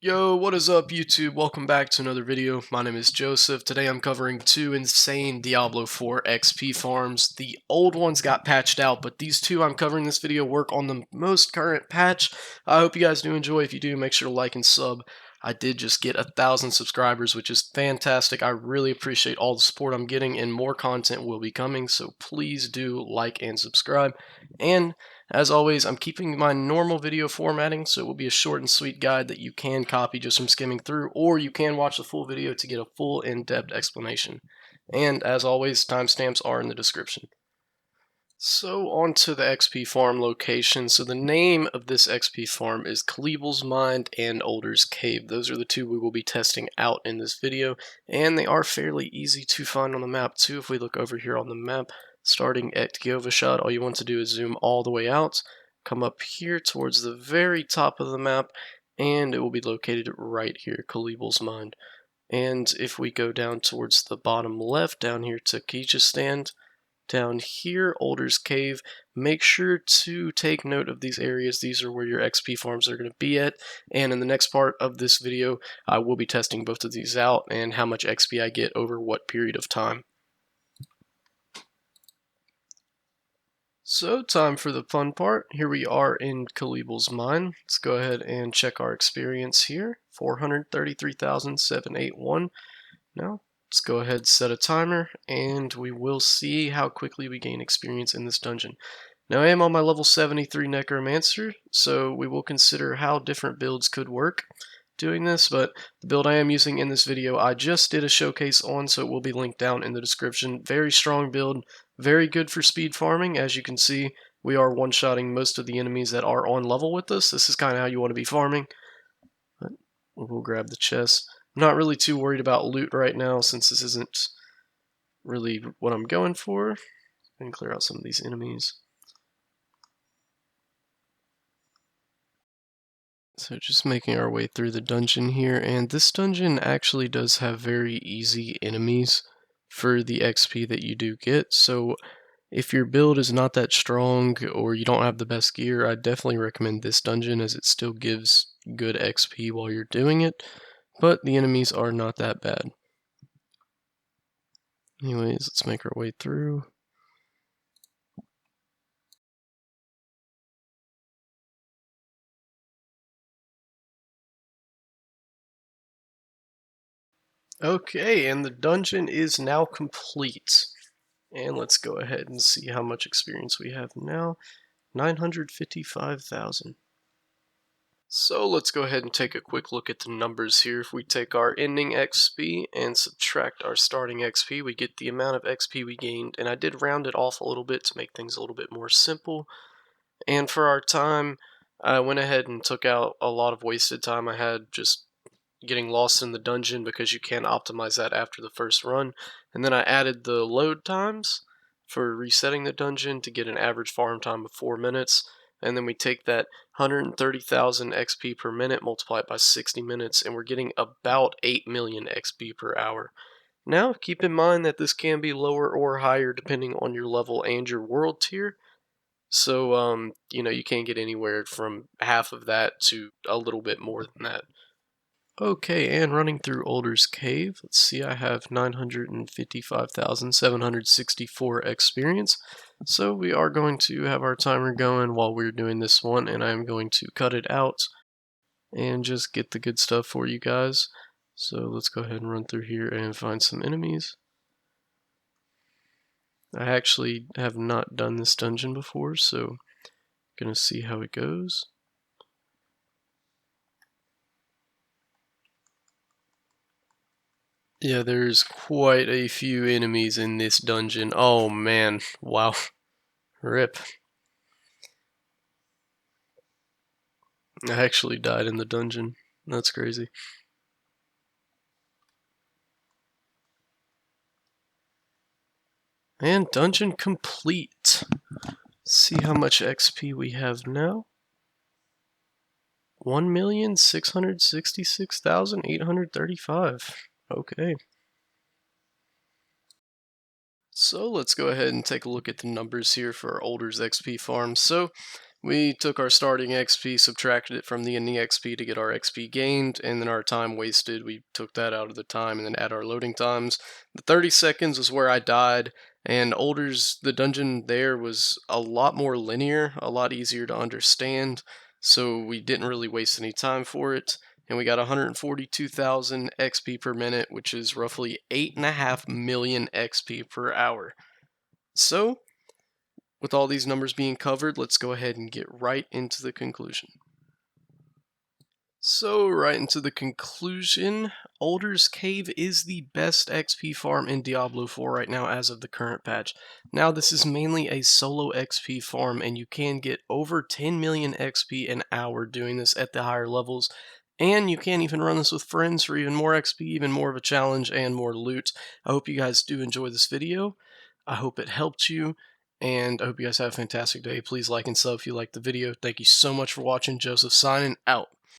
Yo, what is up YouTube? Welcome back to another video. My name is Joseph. Today I'm covering two insane Diablo 4 XP farms. The old ones got patched out, but these two I'm covering this video work on the most current patch. I hope you guys do enjoy. If you do, make sure to like and sub. I did just get 1,000 subscribers, which is fantastic. I really appreciate all the support I'm getting, and more content will be coming, so please do like and subscribe. And as always, I'm keeping my normal video formatting, so it will be a short and sweet guide that you can copy just from skimming through, or you can watch the full video to get a full in-depth explanation. And as always, timestamps are in the description. So on to the XP farm location. So the name of this XP farm is Calibel's Mine and Uldur's Cave. Those are the two we will be testing out in this video, and they are fairly easy to find on the map too. If we look over here on the map, starting at Gyovashad, all you want to do is zoom all the way out, come up here towards the very top of the map, and it will be located right here, Calibel's Mine. And if we go down towards the bottom left, down here to Kijistan, down here, Uldur's Cave, make sure to take note of these areas. These are where your XP farms are going to be at, and in the next part of this video, I will be testing both of these out and how much XP I get over what period of time. So, time for the fun part. Here we are in Calibel's Mine. Let's go ahead and check our experience here. 433,781. Now, let's go ahead and set a timer, and we will see how quickly we gain experience in this dungeon. Now, I am on my level 73 Necromancer, so we will consider how different builds could work doing this, but the build I am using in this video I just did a showcase on, so it will be linked down in the description. Very strong build, very good for speed farming. As you can see, we are one-shotting most of the enemies that are on level with us. This is kind of how you want to be farming. But we'll grab the chest. I'm not really too worried about loot right now, since this isn't really what I'm going for. And clear out some of these enemies. So just making our way through the dungeon here, and this dungeon actually does have very easy enemies for the XP that you do get. So if your build is not that strong or you don't have the best gear, I definitely recommend this dungeon, as it still gives good XP while you're doing it, but the enemies are not that bad. Anyways, let's make our way through. Okay, and the dungeon is now complete. And let's go ahead and see how much experience we have now. 955,000. So let's go ahead and take a quick look at the numbers here. If we take our ending XP and subtract our starting XP, we get the amount of XP we gained, and I did round it off a little bit to make things a little bit more simple. And for our time, I went ahead and took out a lot of wasted time I had just getting lost in the dungeon, because you can optimize that after the first run. And then I added the load times for resetting the dungeon to get an average farm time of 4 minutes. And then we take that 130,000 XP per minute, multiply it by 60 minutes, and we're getting about 8 million XP per hour. Now, keep in mind that this can be lower or higher depending on your level and your world tier. So, you can get anywhere from half of that to a little bit more than that. Okay, and running through Uldur's Cave, let's see, I have 955,764 experience. So we are going to have our timer going while we're doing this one, and I'm going to cut it out and just get the good stuff for you guys. So let's go ahead and run through here and find some enemies. I actually have not done this dungeon before, so gonna see how it goes. Yeah, there's quite a few enemies in this dungeon. Oh man, wow. Rip. I actually died in the dungeon. That's crazy. And dungeon complete. Let's see how much XP we have now. 1,666,835. Okay. So let's go ahead and take a look at the numbers here for our Uldur's XP farm. So We took our starting XP, subtracted it from the ending XP to get our XP gained, and then our time wasted, we took that out of the time and then add our loading times. The 30 seconds was where I died, and the dungeon there was a lot more linear, a lot easier to understand, so we didn't really waste any time for it. And we got 142,000 XP per minute, which is roughly 8.5 million XP per hour. So, with all these numbers being covered, let's go ahead and get right into the conclusion. So, right into the conclusion, Uldur's Cave is the best XP farm in Diablo 4 right now as of the current patch. Now, this is mainly a solo XP farm, and you can get over 10 million XP an hour doing this at the higher levels. And you can even run this with friends for even more XP, even more of a challenge, and more loot. I hope you guys do enjoy this video. I hope it helped you, and I hope you guys have a fantastic day. Please like and sub if you liked the video. Thank you so much for watching. Joseph signing out.